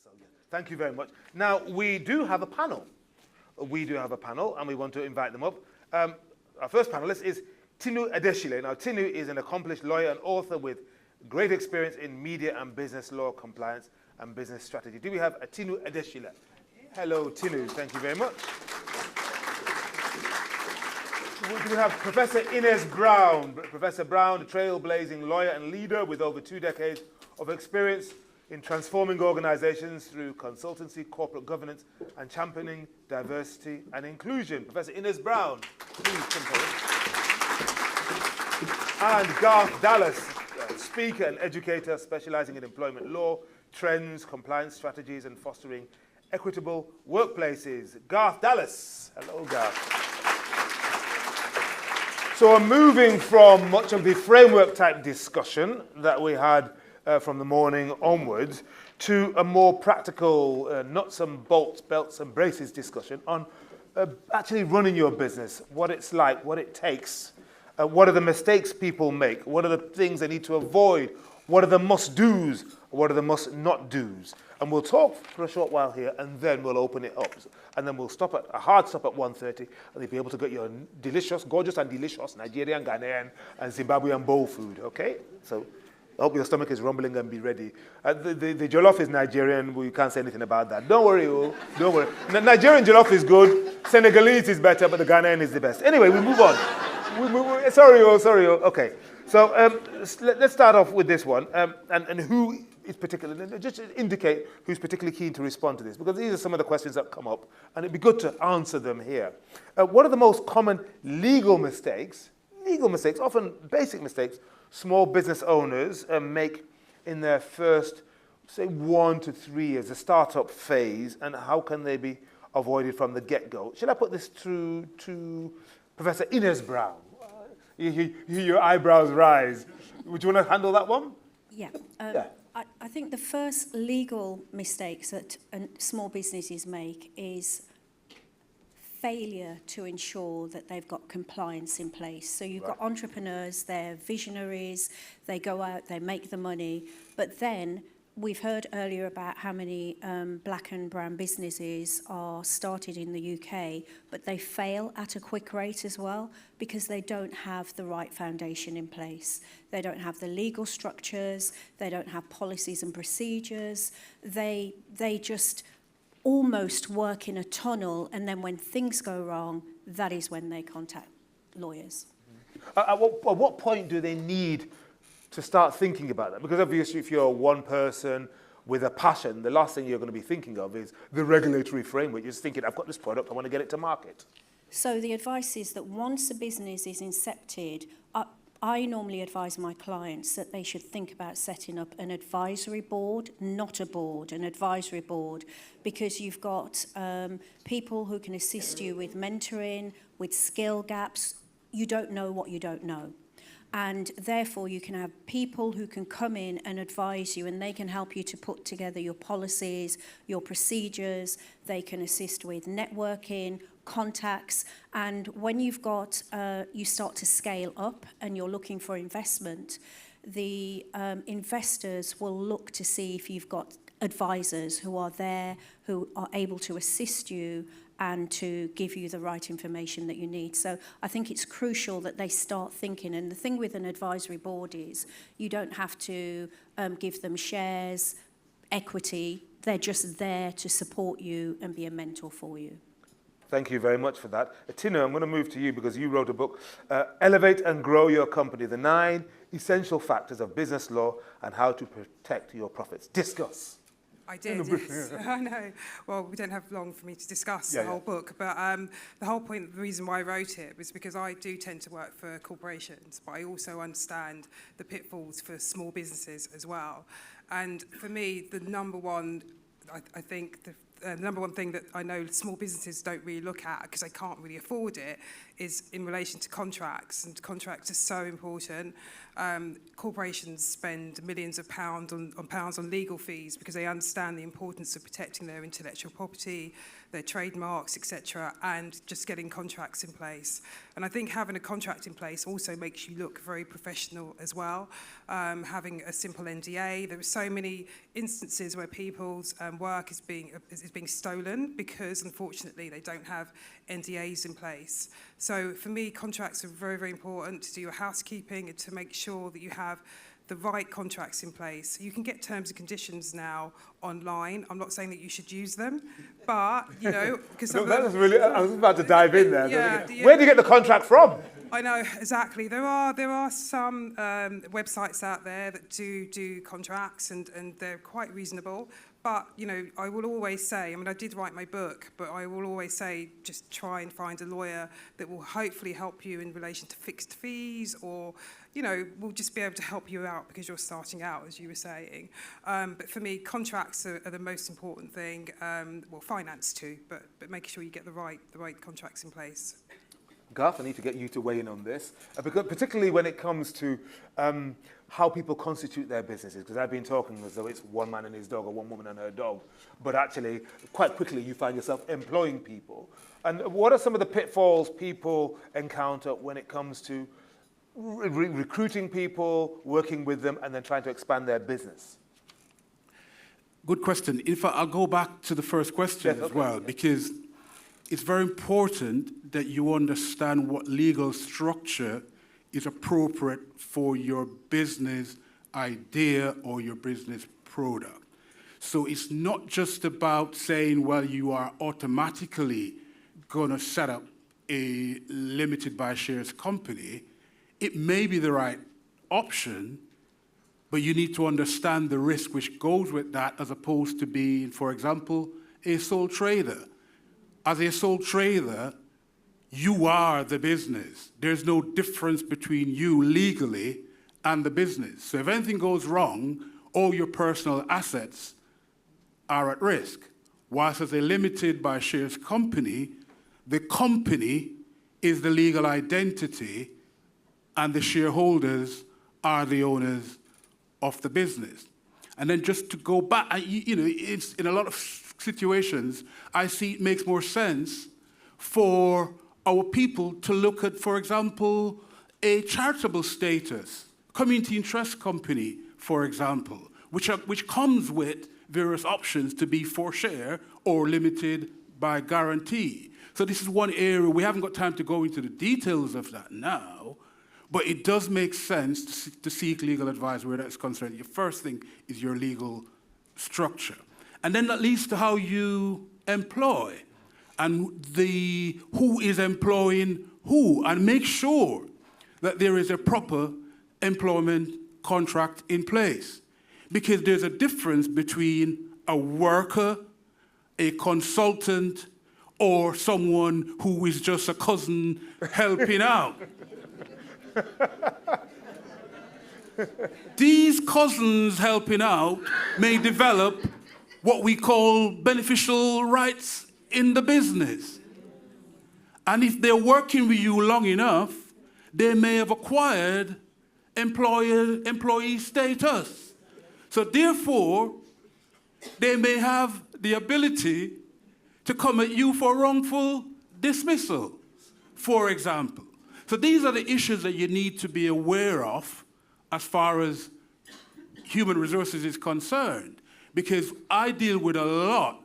So, yeah. Thank you very much. Now, we do have a panel. We do have a panel, and we want to invite them up. Our first panelist is Tinu Adeshile. Now, Tinu is an accomplished lawyer and author with great experience in media and business law compliance and business strategy. Do we have a Tinu Adeshile? Hello, Tinu. Thank you very much. We have Professor Ines Brown. Professor Brown, a trailblazing lawyer and leader with over 2 decades of experience in transforming organizations through consultancy, corporate governance, and championing diversity and inclusion. Professor Ines Brown, please come forward. And Garth Dallas, speaker and educator specializing in employment law, trends, compliance strategies, and fostering equitable workplaces. Garth Dallas. Hello, Garth. So I'm moving from much of the framework type discussion that we had from the morning onwards to a more practical nuts and bolts, belts and braces discussion on actually running your business, what it's like, what it takes, what are the mistakes people make, what are the things they need to avoid, what are the must-dos, what are the must-not-dos. And we'll talk for a short while here, and then we'll open it up. And then we'll stop at a hard stop at 1:30, and you'll be able to get your delicious, gorgeous and delicious Nigerian, Ghanaian, and Zimbabwean bowl food, okay? So I hope your stomach is rumbling and be ready. The jollof is Nigerian, we can't say anything about that. Don't worry, don't worry. Nigerian jollof is good, Senegalese is better, but the Ghanaian is the best. Anyway, we move on. Sorry. Okay. So let's start off with this one, and who is particularly, just indicate who's particularly keen to respond to this, because these are some of the questions that come up, and it'd be good to answer them here. What are the most common legal mistakes, often basic mistakes, small business owners make in their first, say, 1 to 3 years, the startup phase, and how can they be avoided from the get-go? Should I put this through to Professor Ines Brown? You hear your eyebrows rise. Would you want to handle that one? Yeah. I think the first legal mistakes that small businesses make is failure to ensure that they've got compliance in place. So you've got entrepreneurs, they're visionaries, they go out, they make the money, but then we've heard earlier about how many black and brown businesses are started in the UK, but they fail at a quick rate as well because they don't have the right foundation in place. They don't have the legal structures, they don't have policies and procedures, they just almost work in a tunnel, and then when things go wrong, that is when they contact lawyers. At what point do they need to start thinking about that? Because obviously if you're one person with a passion, the last thing you're going to be thinking of is the regulatory framework. You're just thinking, I've got this product, I want to get it to market. So the advice is that once a business is incepted, I normally advise my clients that they should think about setting up an advisory board, not a board, an advisory board, because you've got people who can assist you with mentoring, with skill gaps. You don't know what you don't know. And therefore, you can have people who can come in and advise you, and they can help you to put together your policies, your procedures. They can assist with networking, contacts. And when you've got, you start to scale up and you're looking for investment, the investors will look to see if you've got advisors who are there, who are able to assist you and to give you the right information that you need. So I think it's crucial that they start thinking. And the thing with an advisory board is you don't have to give them shares, equity. They're just there to support you and be a mentor for you. Thank you very much for that. Tinu, I'm going to move to you because you wrote a book, Elevate and Grow Your Company, the 9 Essential Factors of Business Law and How to Protect Your Profits. Discuss. I did, yes. I know. Well, we don't have long for me to discuss the whole book, but the whole point, the reason why I wrote it was because I do tend to work for corporations, but I also understand the pitfalls for small businesses as well. And for me, the number one, I think the the number one thing that I know small businesses don't really look at because they can't really afford it is in relation to contracts, and contracts are so important. Corporations spend millions of pounds on legal fees because they understand the importance of protecting their intellectual property, their trademarks, etc., and just getting contracts in place. And I think having a contract in place also makes you look very professional as well. Having a simple NDA, there are so many instances where people's work is being stolen because, unfortunately, they don't have NDAs in place. So for me, contracts are very, very important to do your housekeeping and to make sure that you have the right contracts in place. You can get terms and conditions now online. I'm not saying that you should use them, but, you know, because... No, that was really, I was about to dive in there. Yeah, Where do you get the contract from? I know, exactly. There are some websites out there that do contracts, and they're quite reasonable. But, you know, I will always say, I mean, I did write my book, but I will always say just try and find a lawyer that will hopefully help you in relation to fixed fees, or, you know, will just be able to help you out because you're starting out, as you were saying. But for me, contracts are the most important thing. Well, finance too, but making sure you get the right contracts in place. Garth, I need to get you to weigh in on this, because particularly when it comes to how people constitute their businesses, because I've been talking as though it's one man and his dog or one woman and her dog, but actually quite quickly you find yourself employing people. And what are some of the pitfalls people encounter when it comes to recruiting people, working with them, and then trying to expand their business? Good question. In fact, I'll go back to the first question as well, because it's very important that you understand what legal structure is appropriate for your business idea or your business product. So it's not just about saying, well, you are automatically going to set up a limited by shares company. It may be the right option, but you need to understand the risk which goes with that, as opposed to being, for example, a sole trader. As a sole trader, you are the business. There's no difference between you legally and the business. So if anything goes wrong, all your personal assets are at risk. Whilst as a limited by shares company, the company is the legal identity and the shareholders are the owners of the business. And then just to go back, you know, it's in a lot of situations, I see it makes more sense for our people to look at, for example, a charitable status, community interest company, for example, which comes with various options to be for share or limited by guarantee. So this is one area, we haven't got time to go into the details of that now, but it does make sense to seek legal advice where that's concerned. Your first thing is your legal structure. And then that leads to how you employ and who is employing who, and make sure that there is a proper employment contract in place. Because there's a difference between a worker, a consultant, or someone who is just a cousin helping out. These cousins helping out may develop what we call beneficial rights in the business. And if they're working with you long enough, they may have acquired employee status. So therefore, they may have the ability to come at you for wrongful dismissal, for example. So these are the issues that you need to be aware of as far as human resources is concerned, because I deal with a lot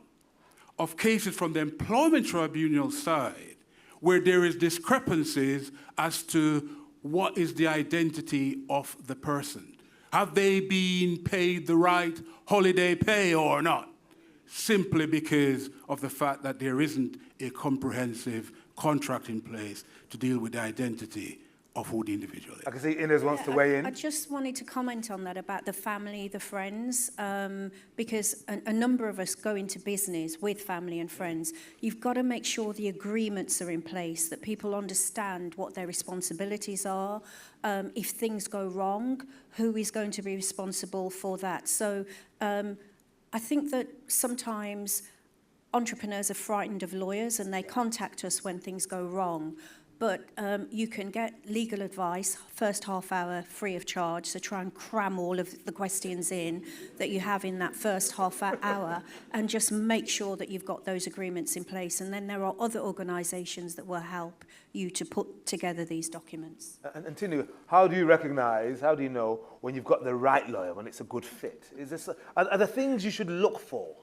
of cases from the employment tribunal side where there is discrepancies as to what is the identity of the person. Have they been paid the right holiday pay or not? Simply because of the fact that there isn't a comprehensive contract in place to deal with the identity of who the individual is. I can see Inez wants to weigh in. I just wanted to comment on that about the family, the friends, because a number of us go into business with family and friends. You've got to make sure the agreements are in place, that people understand what their responsibilities are. If things go wrong, who is going to be responsible for that? So I think that sometimes entrepreneurs are frightened of lawyers and they contact us when things go wrong. But you can get legal advice, first half hour free of charge, so try and cram all of the questions in that you have in that first half hour and just make sure that you've got those agreements in place. And then there are other organisations that will help you to put together these documents. And Tinu, how do you know when you've got the right lawyer, when it's a good fit? Are there things you should look for?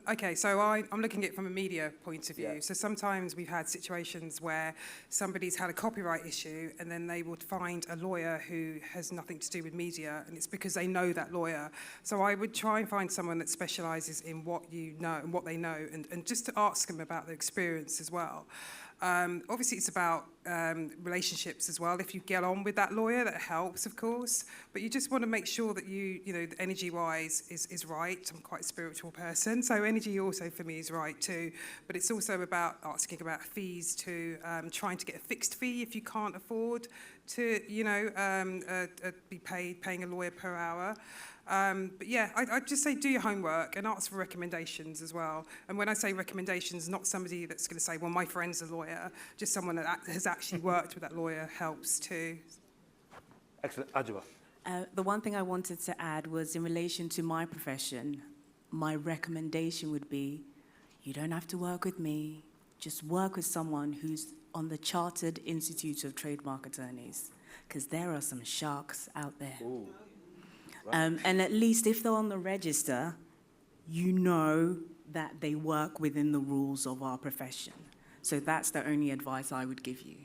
Okay, so I'm looking at it from a media point of view. Yeah. So sometimes we've had situations where somebody's had a copyright issue and then they would find a lawyer who has nothing to do with media, and it's because they know that lawyer. So I would try and find someone that specialises in what you know and what they know, and just to ask them about their experience as well. Obviously, it's about relationships as well. If you get on with that lawyer, that helps, of course. But you just want to make sure that you know, energy-wise is right. I'm quite a spiritual person, so energy also for me is right too. But it's also about asking about fees too, trying to get a fixed fee if you can't afford to, be paying a lawyer per hour. But yeah, I'd just say do your homework and ask for recommendations as well. And when I say recommendations, not somebody that's going to say, well, my friend's a lawyer, just someone that has actually worked with that lawyer helps too. Excellent. Ajwa. The one thing I wanted to add was in relation to my profession, my recommendation would be, you don't have to work with me, just work with someone who's on the Chartered Institute of Trademark Attorneys, because there are some sharks out there. Ooh. And at least if they're on the register, you know that they work within the rules of our profession. So that's the only advice I would give you.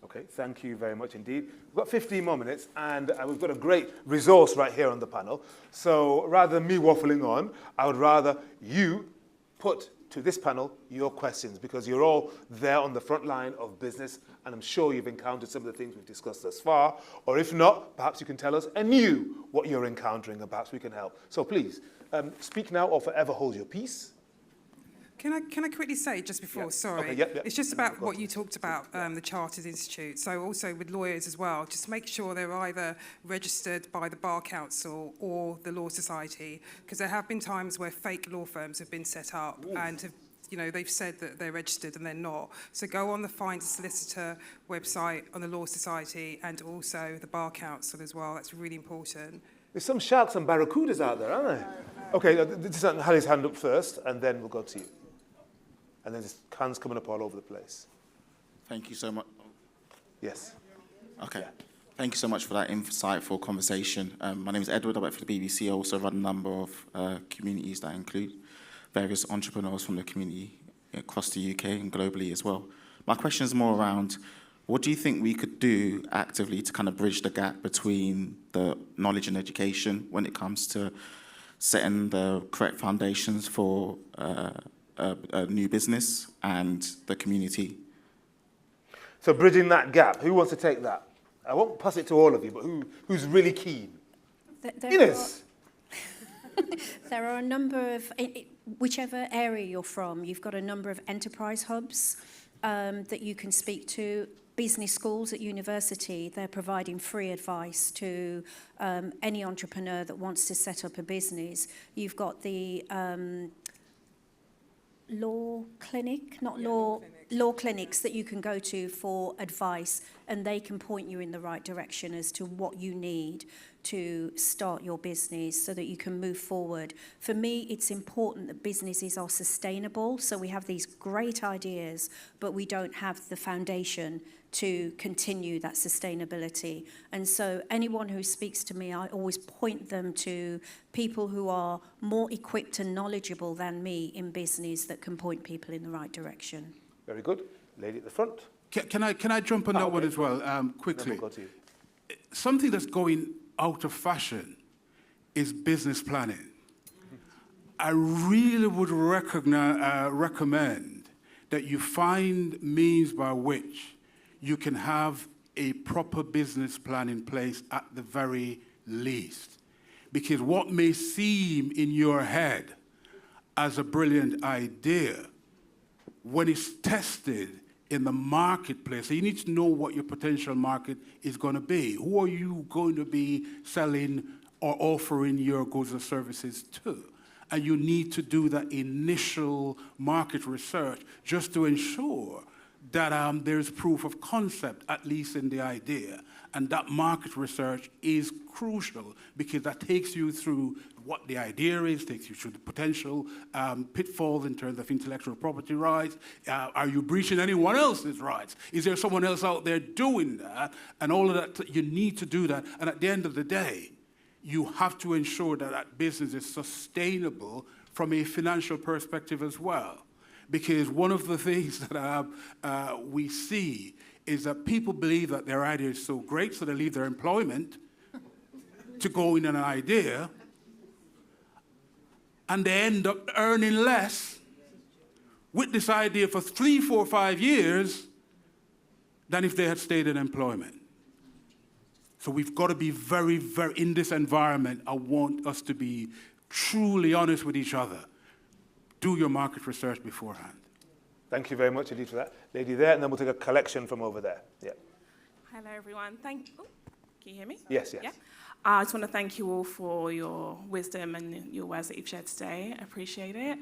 Okay, thank you very much indeed. We've got 15 more minutes, and we've got a great resource right here on the panel. So rather than me waffling on, I would rather you put to this panel your questions, because you're all there on the front line of business, and I'm sure you've encountered some of the things we've discussed thus far, or if not, perhaps you can tell us anew what you're encountering, and perhaps we can help. So please, speak now or forever hold your peace. Can I quickly say just before, sorry, Okay, yep. It's just about what you talked about, the Chartered Institute. So also with lawyers as well, just make sure they're either registered by the Bar Council or the Law Society, because there have been times where fake law firms have been set up and have, they've said that they're registered and they're not. So go on the Find a Solicitor website on the Law Society and also the Bar Council as well. That's really important. There's some sharks and barracudas out there, aren't there? Okay, this is Harry's hand up first, and then we'll go to you. And then there's hands coming up all over the place. Thank you so much. Yes. Okay. Thank you so much for that insightful conversation. My name is Edward. I work for the BBC. I also run a number of communities that include various entrepreneurs from the community across the UK and globally as well. My question is more around, what do you think we could do actively to kind of bridge the gap between the knowledge and education when it comes to setting the correct foundations for a new business and the community? So bridging that gap, who wants to take that? I won't pass it to all of you, but who's really keen? Ines? There are a number of, whichever area you're from, you've got a number of enterprise hubs that you can speak to. Business schools at university, they're providing free advice to any entrepreneur that wants to set up a business. You've got the law clinic, law clinics that you can go to for advice, and they can point you in the right direction as to what you need to start your business so that you can move forward. For me, it's important that businesses are sustainable. So we have these great ideas, but we don't have the foundation to continue that sustainability. And so anyone who speaks to me, I always point them to people who are more equipped and knowledgeable than me in business that can point people in the right direction. Very good. Lady at the front. Can I jump on that one as well, quickly? Then we'll go to you. Something that's going out of fashion is business planning. I really would recommend that you find means by which you can have a proper business plan in place at the very least. Because what may seem in your head as a brilliant idea, when it's tested in the marketplace, so you need to know what your potential market is going to be. Who are you going to be selling or offering your goods or services to? and you need to do that initial market research just to ensure that there's proof of concept, at least in the idea. And that market research is crucial because that takes you through what the idea is, takes you through the potential pitfalls in terms of intellectual property rights. Are you breaching anyone else's rights? Is there someone else out there doing that? And all of that, you need to do that. And at the end of the day, you have to ensure that that business is sustainable from a financial perspective as well. Because one of the things that we see is that people believe that their idea is so great, so they leave their employment to go in an idea, and they end up earning less with this idea for 3, 4, 5 years than if they had stayed in employment. So we've got to be very, very, in this environment, I want us to be truly honest with each other. Do your market research beforehand. Thank you very much indeed for that. Lady there, and then we'll take a collection from over there. Yeah. Hello, everyone. Can you hear me? Yes, yes. Yeah. I just want to thank you all for your wisdom and your words that you've shared today. I appreciate it.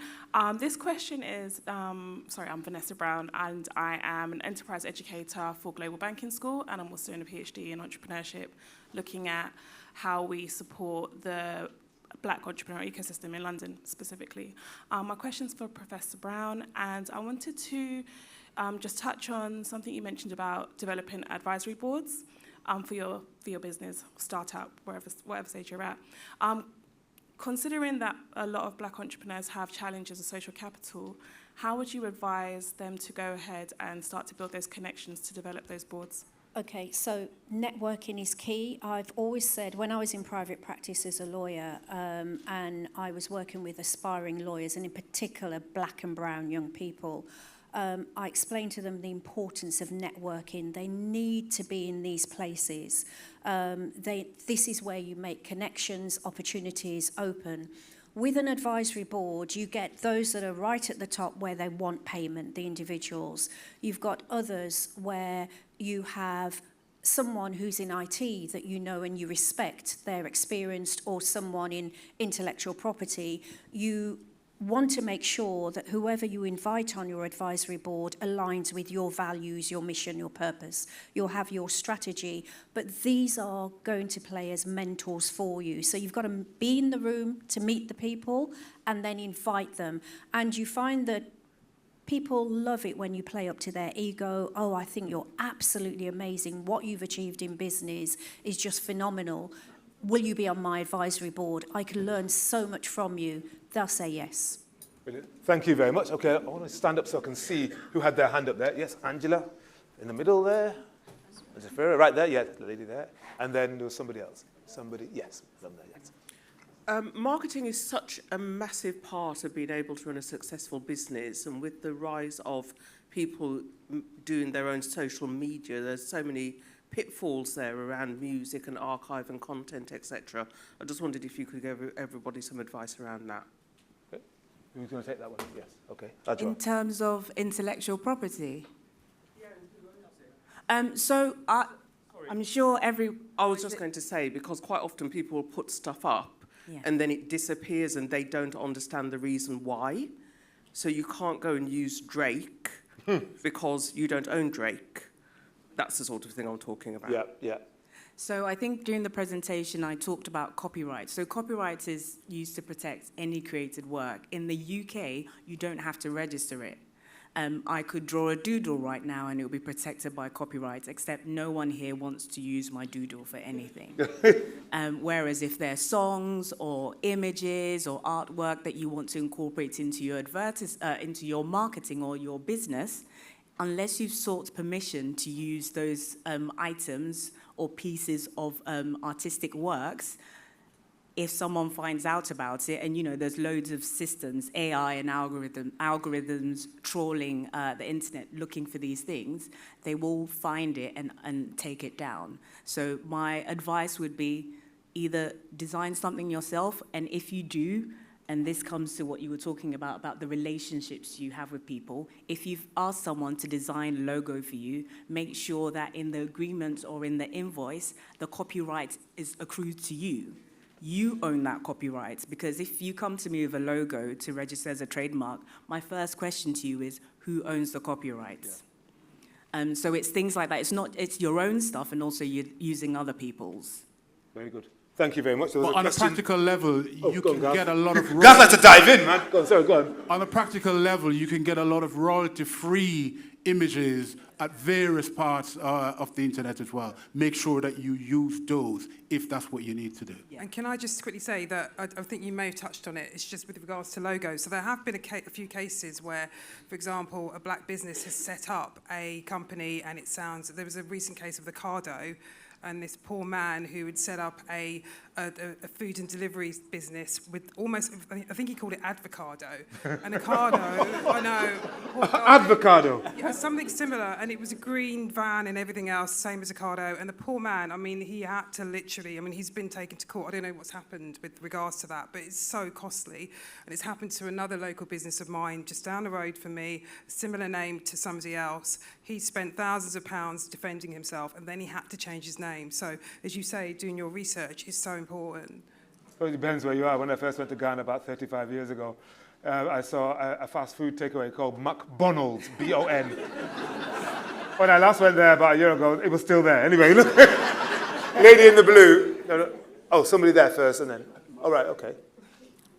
This question is, I'm Vanessa Brown, and I am an enterprise educator for Global Banking School, and I'm also doing a PhD in entrepreneurship, looking at how we support the Black entrepreneur ecosystem in London specifically. My question's for Professor Brown, and I wanted to just touch on something you mentioned about developing advisory boards for your business, startup, whatever stage you're at. Considering that a lot of Black entrepreneurs have challenges of social capital, how would you advise them to go ahead and start to build those connections to develop those boards? Okay, so networking is key. I've always said, when I was in private practice as a lawyer, and I was working with aspiring lawyers, and in particular Black and brown young people, I explained to them the importance of networking. They need to be in these places. This is where you make connections, opportunities open. With an advisory board, you get those that are right at the top where they want payment, the individuals. You've got others where you have someone who's in IT that you know and you respect, they're experienced, or someone in intellectual property. You want to make sure that whoever you invite on your advisory board aligns with your values, your mission, your purpose. You'll have your strategy, but these are going to play as mentors for you. So you've got to be in the room to meet the people and then invite them. And you find that people love it when you play up to their ego. Oh, I think you're absolutely amazing. What you've achieved in business is just phenomenal. Will you be on my advisory board? I can learn so much from you. They'll say yes. Brilliant. Thank you very much. Okay, I want to stand up so I can see who had their hand up there. Yes, Angela, in the middle there. Zafira, right there. Yeah, the lady there. And then there was somebody else. Somebody, yes, from there, yes. Marketing is such a massive part of being able to run a successful business, and with the rise of people doing their own social media, there's so many pitfalls there around music and archive and content, etc. I just wondered if you could give everybody some advice around that. Okay. Who's going to take that one? Yes. Okay. In terms of intellectual property? I'm sure I was just going to say, because quite often people will put stuff up and then it disappears and they don't understand the reason why. So you can't go and use Drake because you don't own Drake. That's the sort of thing I'm talking about. Yeah, yeah. So I think during the presentation I talked about copyright. So copyright is used to protect any created work. In the UK, you don't have to register it. I could draw a doodle right now and it will be protected by copyright, except no one here wants to use my doodle for anything. Whereas if there's songs or images or artwork that you want to incorporate into your marketing or your business, unless you've sought permission to use those items or pieces of artistic works, if someone finds out about it, and there's loads of systems, AI and algorithms trawling the internet looking for these things, they will find it and take it down. So my advice would be either design something yourself, and if you do, and this comes to what you were talking about the relationships you have with people. If you've asked someone to design a logo for you, make sure that in the agreement or in the invoice, the copyright is accrued to you. you own that copyright. Because if you come to me with a logo to register as a trademark, my first question to you is, who owns the copyrights? So it's things like that. It's your own stuff, and also you're using other people's. Very good. Thank you very much. But on a practical level, you can get a lot of Guys like to dive in, man. Go on, sorry, go on. On a practical level, you can get a lot of royalty-free images at various parts of the internet as well. Make sure that you use those if that's what you need to do. Yeah. And can I just quickly say that I think you may have touched on it, it's just with regards to logos. So there have been a few cases where, for example, a black business has set up a company and it sounds, there was a recent case of the Cardo, and this poor man who had set up a food and delivery business with almost, I think he called it Advocado. And Ocado, I know. Advocado. Yeah, something similar, and it was a green van and everything else, same as Ocado. And the poor man, I mean, he had to literally, I mean, he's been taken to court. I don't know what's happened with regards to that, but it's so costly. And it's happened to another local business of mine just down the road from me, similar name to somebody else. He spent thousands of pounds defending himself, and then he had to change his name. So, as you say, doing your research is so important. Well, it depends where you are. When I first went to Ghana about 35 years ago, I saw a fast food takeaway called McDonald's, B-O-N. When I last went there about a year ago, it was still there. Anyway, look. Lady in the blue. No. Oh, somebody there first and then. All right, okay.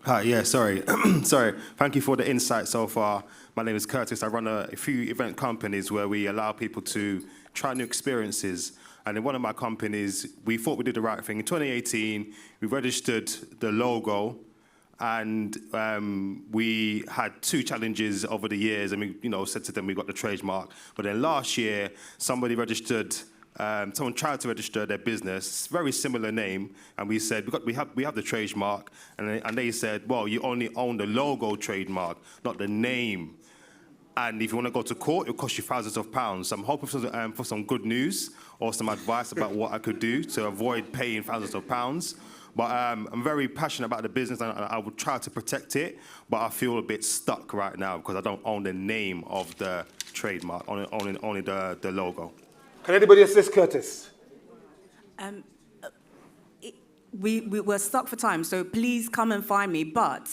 Hi, yeah, sorry. Sorry. Thank you for the insight so far. My name is Curtis. I run a few event companies where we allow people to try new experiences. And in one of my companies, we thought we did the right thing. In 2018, we registered the logo, and we had 2 challenges over the years. And we, said to them we got the trademark. But then last year, somebody registered. Someone tried to register their business, very similar name, and we said we have the trademark, and they said, well, you only own the logo trademark, not the name. And if you want to go to court, it'll cost you thousands of pounds. So I'm hoping for some good news or some advice about what I could do to avoid paying thousands of pounds. But I'm very passionate about the business, and I will try to protect it, but I feel a bit stuck right now because I don't own the name of the trademark, only the logo. Can anybody assist Curtis? We're stuck for time, so please come and find me, but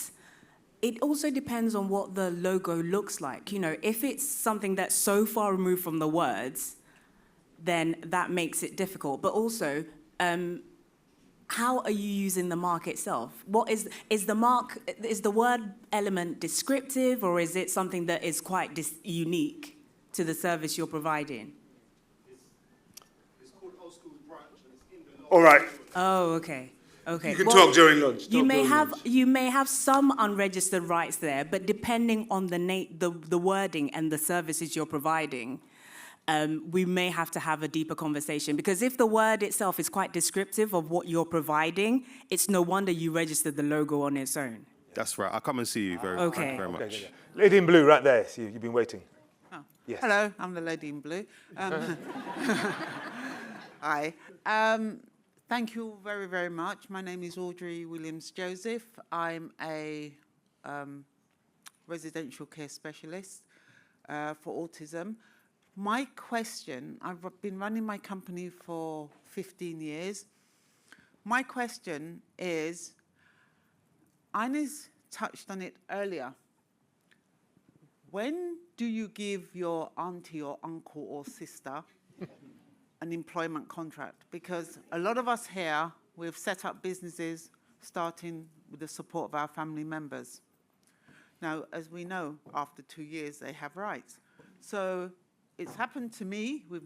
it also depends on what the logo looks like. If it's something that's so far removed from the words, then that makes it difficult. But also, how are you using the mark itself? What is the mark? Is the word element descriptive, or is it something that is quite unique to the service you're providing? It's called Old School Branch, and it's in the logo. All right. Oh, okay. Okay. You can talk during lunch. You may have some unregistered rights there, but depending on the wording and the services you're providing, we may have to have a deeper conversation. Because if the word itself is quite descriptive of what you're providing, it's no wonder you registered the logo on its own. That's right. I'll come and see you very much. Okay. Lady in blue, right there. See, you've been waiting. Oh. Yes. Hello, I'm the lady in blue. Hi. Thank you very, very much. My name is Audrey Williams-Joseph. I'm a residential care specialist for autism. My question, I've been running my company for 15 years. My question is, Ines touched on it earlier. When do you give your auntie or uncle or sister an employment contract? Because a lot of us here, we've set up businesses starting with the support of our family members. Now, as we know, after 2 years, they have rights. So it's happened to me with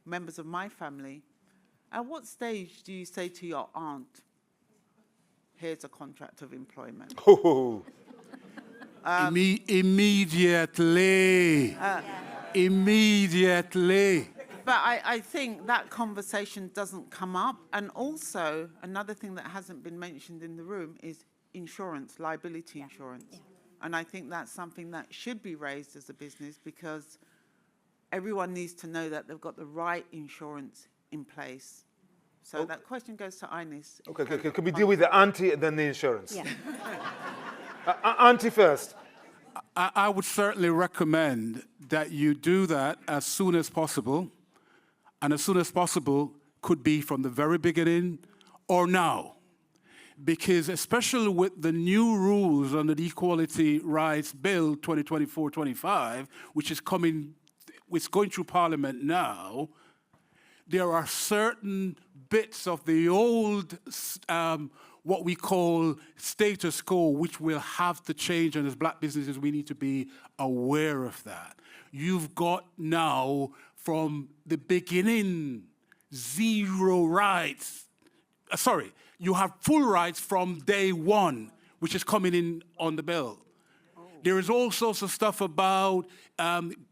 members of my family. At what stage do you say to your aunt, here's a contract of employment? Immediately. Immediately. But I think that conversation doesn't come up. And also, another thing that hasn't been mentioned in the room is insurance, liability insurance. Yeah. And I think that's something that should be raised as a business, because everyone needs to know that they've got the right insurance in place. So that question goes to Ines. Okay. Can we deal with the auntie and then the insurance? Yeah. Auntie first. I would certainly recommend that you do that as soon as possible. And as soon as possible could be from the very beginning or now. because especially with the new rules under the Equality Rights Bill 2024-25, which is going through Parliament now, there are certain bits of the old, what we call status quo, which will have to change, and as black businesses, we need to be aware of that. You've got now, from the beginning, zero rights. You have full rights from day one, which is coming in on the bill. There is all sorts of stuff about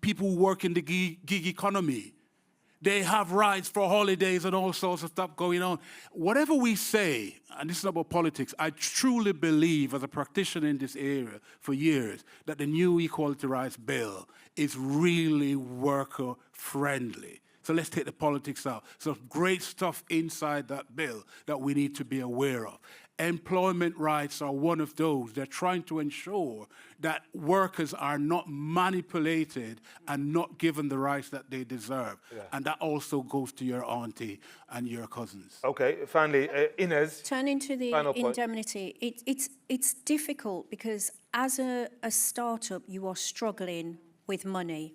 people who work in the gig economy. They have rights for holidays and all sorts of stuff going on. Whatever we say, and this is not about politics, I truly believe, as a practitioner in this area for years, that the new Equality Rights Bill is really worker-friendly. So let's take the politics out. So great stuff inside that bill that we need to be aware of. Employment rights are one of those. They're trying to ensure that workers are not manipulated and not given the rights that they deserve. Yeah. And that also goes to your auntie and your cousins. Okay, finally, Inez. Turning to the indemnity, it's difficult because as a startup, you are struggling with money.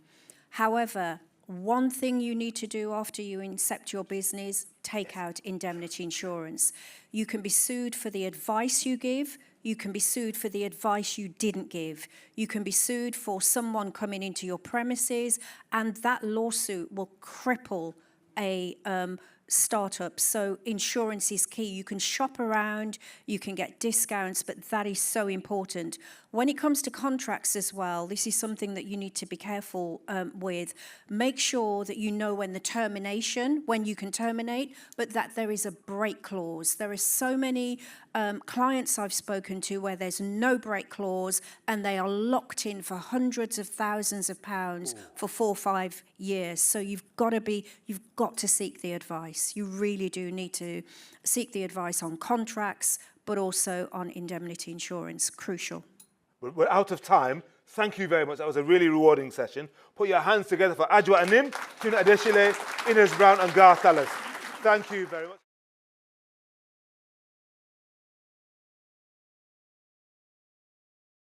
However, one thing you need to do after you incept your business, take out indemnity insurance. You can be sued for the advice you give. You can be sued for the advice you didn't give. You can be sued for someone coming into your premises, and that lawsuit will cripple a startup. So insurance is key. You can shop around, you can get discounts, but that is so important. When it comes to contracts as well, this is something that you need to be careful with. Make sure that you know when you can terminate, but that there is a break clause. There are so many clients I've spoken to where there's no break clause and they are locked in for hundreds of thousands of pounds for 4 or 5 years. So you've got to seek the advice. You really do need to seek the advice on contracts, but also on indemnity insurance. Crucial. We're out of time. Thank you very much. That was a really rewarding session. Put your hands together for Ajwa Anim, Tuna Adeshile, Inez Brown and Garth Dallas. Thank you very much.